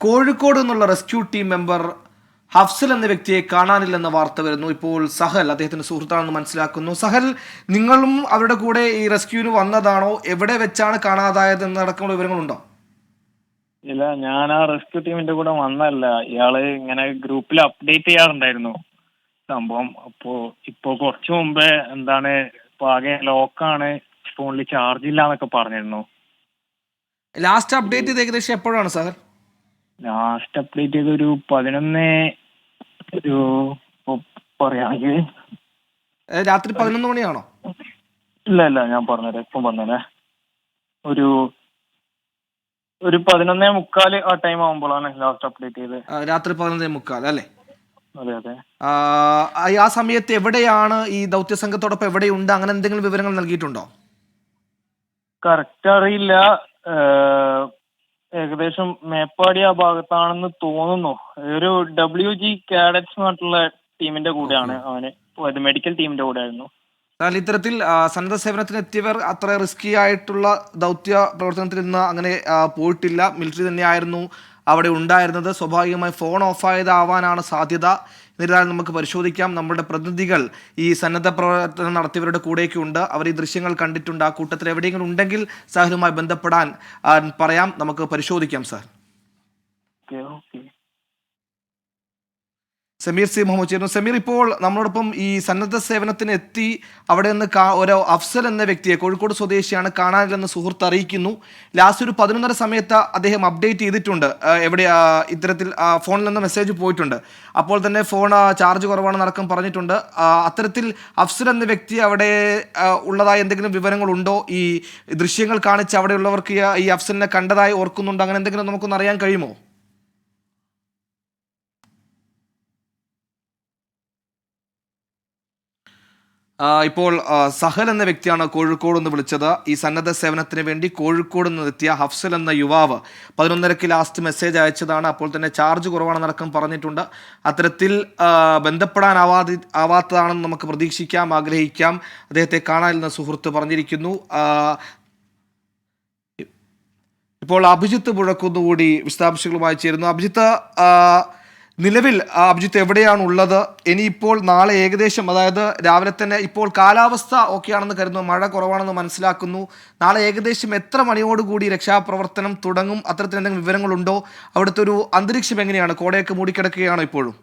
കോഴിക്കോട് നിന്നുള്ള rescue team member Hafsal എന്ന വ്യക്തിയെ കാണാനില്ലെന്ന വാർത്ത വരുന്നു. ഇപ്പോൾ സഹൽ അദ്ദേഹത്തിന്റെ സുഹൃത്താണെന്ന് മനസ്സിലാക്കുന്നു. സഹൽ, നിങ്ങളും അവരുടെ കൂടെ ഈ റെസ്ക്യൂവിന് വന്നതാണോ? എവിടെ വെച്ചാണ് കാണാതായത് എന്നടക്കമുള്ള വിവരങ്ങളുണ്ടോ? ഇല്ല, ഞാൻ ആ റെസ്ക്യൂ ടീമിന്റെ കൂടെ വന്നല്ല. ഇയാള് ഇങ്ങനെ ഗ്രൂപ്പിൽ അപ്ഡേറ്റ് ചെയ്യാറുണ്ടായിരുന്നു സംഭവം. ഇപ്പോ കുറച്ചു മുമ്പേ ഇപ്പൊ ആകെ ലോക്കാണ്, ഫോണിൽ ചാർജ് ഇല്ല എന്നൊക്കെ പറഞ്ഞിരുന്നു. ലാസ്റ്റ് അപ്ഡേറ്റ് ചെയ്ത് ഏകദേശം എപ്പോഴാണ് സഹൽ? ലാസ്റ്റ് അപ്ഡേറ്റ് ചെയ്ത് ഒരു 11 ഒരു പറയാണെങ്കിൽ രാത്രി 11 മണിയാണോ? ഇല്ല, ഞാൻ പറഞ്ഞുതരാം, ഇപ്പം പറഞ്ഞേ. ഒരു 11:45 ആ ടൈം ആവുമ്പോഴാണ് ലാസ്റ്റ് അപ്ഡേറ്റ് ചെയ്തത്. രാത്രി 11:45 അല്ലേ? അതെ. ആ സമയത്ത് എവിടെയാണ് ഈ ദൗത്യ സംഘത്തോടൊപ്പം എവിടെയുണ്ട്, അങ്ങനെ എന്തെങ്കിലും വിവരങ്ങൾ നൽകിയിട്ടുണ്ടോ? കറക്റ്റ് അറിയില്ല. ഏകദേശം മേപ്പാടി ആ ഭാഗത്താണെന്ന് തോന്നുന്നു. ഒരു WG കാഡറ്റ്സ് എന്ന് പറഞ്ഞിട്ടുള്ള ടീമിന്റെ കൂടെയാണ് അവന്. മെഡിക്കൽ ടീമിന്റെ കൂടെ ആയിരുന്നു. ഇത്തരത്തിൽ സന്നദ്ധ സേവനത്തിന് എത്തിയവർ അത്ര റിസ്കി ആയിട്ടുള്ള ദൗത്യ പ്രവർത്തനത്തിൽ നിന്ന് അങ്ങനെ പോയിട്ടില്ല. മിലിറ്ററി തന്നെയായിരുന്നു അവിടെ ഉണ്ടായിരുന്നത്. സ്വാഭാവികമായി ഫോൺ ഓഫായതാവാനാണ് സാധ്യത. എന്നിരുന്നാലും നമുക്ക് പരിശോധിക്കാം. നമ്മുടെ പ്രതിനിധികൾ ഈ സന്നദ്ധ പ്രവർത്തനം നടത്തിയവരുടെ കൂടെയൊക്കെ ഉണ്ട്. അവർ ഈ ദൃശ്യങ്ങൾ കണ്ടിട്ടുണ്ട്. ആ കൂട്ടത്തിൽ എവിടെയെങ്കിലും ഉണ്ടെങ്കിൽ സാഹലുമായി ബന്ധപ്പെടാൻ പറയാം. നമുക്ക് പരിശോധിക്കാം സാർ. സമീർ സി മുഹമ്മദ് ചേരുന്നു. സമീർ, ഇപ്പോൾ നമ്മളോടൊപ്പം ഈ സന്നദ്ധ സേവനത്തിന് എത്തി അവിടെ നിന്ന് ഒരു അഫ്സൽ എന്ന വ്യക്തിയെ, കോഴിക്കോട് സ്വദേശിയാണ്, കാണാനില്ലെന്ന് സുഹൃത്ത് അറിയിക്കുന്നു. ലാസ്റ്റ് ഒരു 11:30 സമയത്ത് അദ്ദേഹം അപ്ഡേറ്റ് ചെയ്തിട്ടുണ്ട്. എവിടെ ഇത്തരത്തിൽ ഫോണിൽ നിന്ന് മെസ്സേജ് പോയിട്ടുണ്ട്. അപ്പോൾ തന്നെ ഫോൺ ചാർജ് കുറവാണെന്നടക്കം പറഞ്ഞിട്ടുണ്ട്. അത്തരത്തിൽ അഫ്സൽ എന്ന വ്യക്തി അവിടെ ഉള്ളതായി എന്തെങ്കിലും വിവരങ്ങളുണ്ടോ? ഈ ദൃശ്യങ്ങൾ കാണിച്ച് അവിടെയുള്ളവർക്ക് ഈ അഫ്സലിനെ കണ്ടതായി ഓർക്കുന്നുണ്ടോ? അങ്ങനെ എന്തെങ്കിലും നമുക്കൊന്ന് അറിയാൻ കഴിയുമോ? ഇപ്പോൾ സഹൽ എന്ന വ്യക്തിയാണ് കോഴിക്കോട് നിന്ന് വിളിച്ചത്. ഈ സന്നദ്ധ സേവനത്തിന് വേണ്ടി കോഴിക്കോട് നിന്ന് എത്തിയ ഹഫ്സൽ എന്ന യുവാവ് 11:30 ലാസ്റ്റ് മെസ്സേജ് അയച്ചതാണ്. അപ്പോൾ തന്നെ ചാർജ് കുറവാണെന്നടക്കം പറഞ്ഞിട്ടുണ്ട്. അത്തരത്തിൽ ആവാത്തതാണെന്ന് നമുക്ക് പ്രതീക്ഷിക്കാം, ആഗ്രഹിക്കാം. അദ്ദേഹത്തെ കാണാനില്ലെന്ന് സുഹൃത്ത് പറഞ്ഞിരിക്കുന്നു. ഇപ്പോൾ അഭിജിത്ത് പുഴക്കുന്നുകൂടി വിശദാംശങ്ങളുമായി ചേരുന്നു. അഭിജിത്ത്, നിലവിൽ അഭിജിത്ത് എവിടെയാണ് ഉള്ളത്? ഇനിയിപ്പോൾ നാളെ ഏകദേശം, അതായത് രാവിലെ തന്നെ, ഇപ്പോൾ കാലാവസ്ഥ ഓക്കെയാണെന്ന് കരുതുന്നു, മഴ കുറവാണെന്ന് മനസ്സിലാക്കുന്നു. നാളെ ഏകദേശം എത്ര മണിയോടുകൂടി രക്ഷാപ്രവർത്തനം തുടങ്ങും? അത്തരത്തിൽ എന്തെങ്കിലും വിവരങ്ങളുണ്ടോ? അവിടുത്തെ ഒരു അന്തരീക്ഷം എങ്ങനെയാണ്? കോടയൊക്കെ മൂടിക്കിടക്കുകയാണോ ഇപ്പോഴും?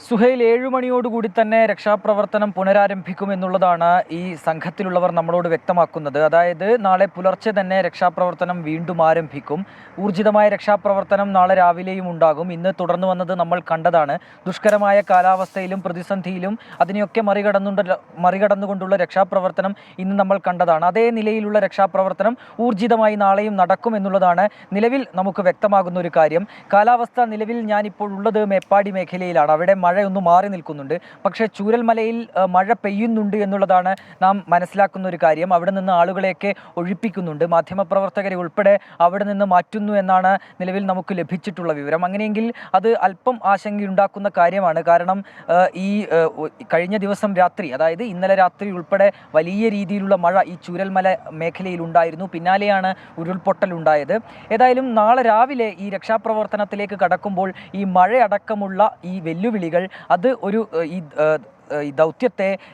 സുഹൈൽ, 7 മണിയോടുകൂടി തന്നെ രക്ഷാപ്രവർത്തനം പുനരാരംഭിക്കുമെന്നുള്ളതാണ് ഈ സംഘത്തിലുള്ളവർ നമ്മളോട് വ്യക്തമാക്കുന്നത്. അതായത് നാളെ പുലർച്ചെ തന്നെ രക്ഷാപ്രവർത്തനം വീണ്ടും ആരംഭിക്കും. ഊർജിതമായ രക്ഷാപ്രവർത്തനം നാളെ രാവിലെയും ഉണ്ടാകും. ഇന്ന് തുടർന്നു വന്നത് നമ്മൾ കണ്ടതാണ്. ദുഷ്കരമായ കാലാവസ്ഥയിലും പ്രതിസന്ധിയിലും അതിനെയൊക്കെ മറികടന്നുകൊണ്ടുള്ള രക്ഷാപ്രവർത്തനം ഇന്ന് നമ്മൾ കണ്ടതാണ്. അതേ നിലയിലുള്ള രക്ഷാപ്രവർത്തനം ഊർജിതമായി നാളെയും നടക്കും എന്നുള്ളതാണ് നിലവിൽ നമുക്ക് വ്യക്തമാകുന്ന ഒരു കാര്യം. കാലാവസ്ഥ നിലവിൽ ഞാനിപ്പോൾ ഉള്ളത് മേപ്പാടി മേഖലയിലാണ്. അവിടെ മഴയൊന്ന് മാറി നിൽക്കുന്നുണ്ട്. പക്ഷേ ചൂരൽമലയിൽ മഴ പെയ്യുന്നുണ്ട് എന്നുള്ളതാണ് നാം മനസ്സിലാക്കുന്ന ഒരു കാര്യം. അവിടെ നിന്ന് ആളുകളെയൊക്കെ ഒഴിപ്പിക്കുന്നുണ്ട്. മാധ്യമപ്രവർത്തകരെ ഉൾപ്പെടെ അവിടെ നിന്ന് മാറ്റുന്നു എന്നാണ് നിലവിൽ നമുക്ക് ലഭിച്ചിട്ടുള്ള വിവരം. അങ്ങനെയെങ്കിൽ അത് അല്പം ആശങ്കയുണ്ടാക്കുന്ന കാര്യമാണ്. കാരണം ഈ കഴിഞ്ഞ ദിവസം രാത്രി, അതായത് ഇന്നലെ രാത്രി ഉൾപ്പെടെ വലിയ രീതിയിലുള്ള മഴ ഈ ചൂരൽമല മേഖലയിൽ ഉണ്ടായിരുന്നു. പിന്നാലെയാണ് ഉരുൾപൊട്ടൽ ഉണ്ടായത്. ഏതായാലും നാളെ രാവിലെ ഈ രക്ഷാപ്രവർത്തനത്തിലേക്ക് കടക്കുമ്പോൾ ഈ മഴയടക്കമുള്ള ഈ വെല്ലുവിളികൾ അത് ഒരു ഈ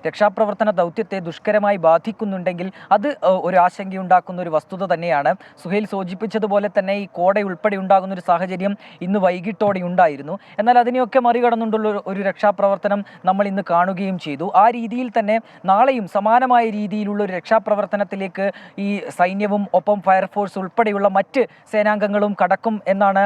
രക്ഷാപ്രവർത്തന ദൗത്യത്തെ ദുഷ്കരമായി ബാധിക്കുന്നുണ്ടെങ്കിൽ അത് ഒരു ആശങ്കയുണ്ടാക്കുന്ന ഒരു വസ്തുത തന്നെയാണ്. സുഹൈൽ സൂചിപ്പിച്ചതുപോലെ തന്നെ ഈ കോട ഉൾപ്പെടെ ഉണ്ടാകുന്ന ഒരു സാഹചര്യം ഇന്ന് വൈകിട്ടോടെ ഉണ്ടായിരുന്നു. എന്നാൽ അതിനെയൊക്കെ മറികടന്നുകൊണ്ടുള്ള ഒരു രക്ഷാപ്രവർത്തനം നമ്മൾ ഇന്ന് കാണുകയും ചെയ്തു. ആ രീതിയിൽ തന്നെ നാളെയും സമാനമായ രീതിയിലുള്ള ഒരു രക്ഷാപ്രവർത്തനത്തിലേക്ക് ഈ സൈന്യവും ഒപ്പം ഫയർഫോഴ്സ് ഉൾപ്പെടെയുള്ള മറ്റ് സേനാംഗങ്ങളും കടക്കും എന്നാണ്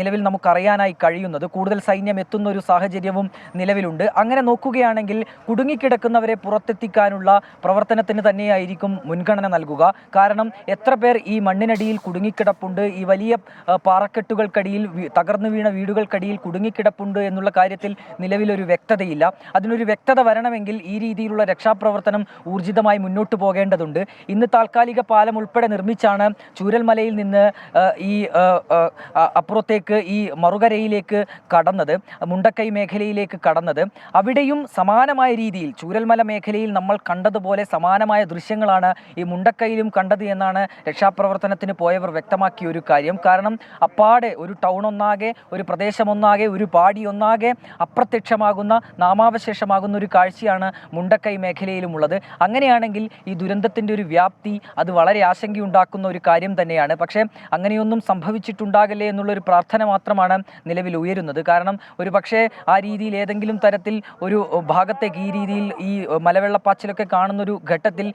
നിലവിൽ നമുക്കറിയാനായി കഴിയുന്നത്. കൂടുതൽ സൈന്യം എത്തുന്ന ഒരു സാഹചര്യവും നിലവിലുണ്ട്. അങ്ങനെ നോക്കുകയാണെങ്കിൽ കുടുങ്ങിക്കിടക്കുന്നവരെ പുറത്തെത്തിക്കാനുള്ള പ്രവർത്തനത്തിന് തന്നെയായിരിക്കും മുൻഗണന നൽകുക. കാരണം എത്ര പേർ ഈ മണ്ണിനടിയിൽ കുടുങ്ങിക്കിടപ്പുണ്ട്, ഈ വലിയ പാറക്കെട്ടുകൾക്കടിയിൽ, തകർന്നു വീണ വീടുകൾക്കടിയിൽ കുടുങ്ങിക്കിടപ്പുണ്ട് എന്നുള്ള കാര്യത്തിൽ നിലവിലൊരു വ്യക്തതയില്ല. അതിനൊരു വ്യക്തത വരണമെങ്കിൽ ഈ രീതിയിലുള്ള രക്ഷാപ്രവർത്തനം ഊർജിതമായി മുന്നോട്ട് പോകേണ്ടതുണ്ട്. ഇന്ന് താൽക്കാലിക പാലം ഉൾപ്പെടെ നിർമ്മിച്ചാണ് ചൂരൽമലയിൽ നിന്ന് ഈ അപ്പുറത്തേക്ക് ഈ മറുകരയിലേക്ക് കടന്നത്, മുണ്ടക്കൈ മേഖലയിലേക്ക് കടന്നത്. അവിടെയും സമാനമായ രീതിയിൽ ചൂരൽമല മേഖലയിൽ നമ്മൾ കണ്ടതുപോലെ സമാനമായ ദൃശ്യങ്ങളാണ് ഈ മുണ്ടക്കയിലും കണ്ടത് എന്നാണ് രക്ഷാപ്രവർത്തനത്തിന് പോയവർ വ്യക്തമാക്കിയ ഒരു കാര്യം. കാരണം അപ്പാടെ ഒരു ടൗൺ ഒന്നാകെ, ഒരു പ്രദേശമൊന്നാകെ, ഒരു പാടി ഒന്നാകെ അപ്രത്യക്ഷമാകുന്ന, നാമാവശേഷമാകുന്ന ഒരു കാഴ്ചയാണ് മുണ്ടക്കൈ മേഖലയിലുമുള്ളത്. അങ്ങനെയാണെങ്കിൽ ഈ ദുരന്തത്തിൻ്റെ ഒരു വ്യാപ്തി അത് വളരെ ആശങ്കയുണ്ടാക്കുന്ന ഒരു കാര്യം തന്നെയാണ്. പക്ഷേ അങ്ങനെയൊന്നും സംഭവിച്ചിട്ടുണ്ടാകല്ലേ എന്നുള്ളൊരു പ്രാർത്ഥന മാത്രമാണ് നിലവിൽ ഉയരുന്നത്. കാരണം ഒരു പക്ഷേ ആ രീതിയിൽ ഏതെങ്കിലും തരത്തിൽ ഒരു ഭാഗത്തേക്ക് ഈ രീതിയിൽ ഈ മലവെള്ളപ്പാച്ചിലൊക്കെ കാണുന്നൊരു ഘട്ടത്തിൽ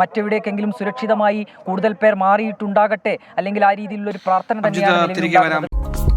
മറ്റെവിടേക്കെങ്കിലും സുരക്ഷിതമായി കൂടുതൽ പേർ മാറിയിട്ടുണ്ടാകട്ടെ, അല്ലെങ്കിൽ ആ രീതിയിലുള്ള ഒരു പ്രാർത്ഥന തന്നെയാണ് നിലവിൽ ഉണ്ടാകുന്നത്.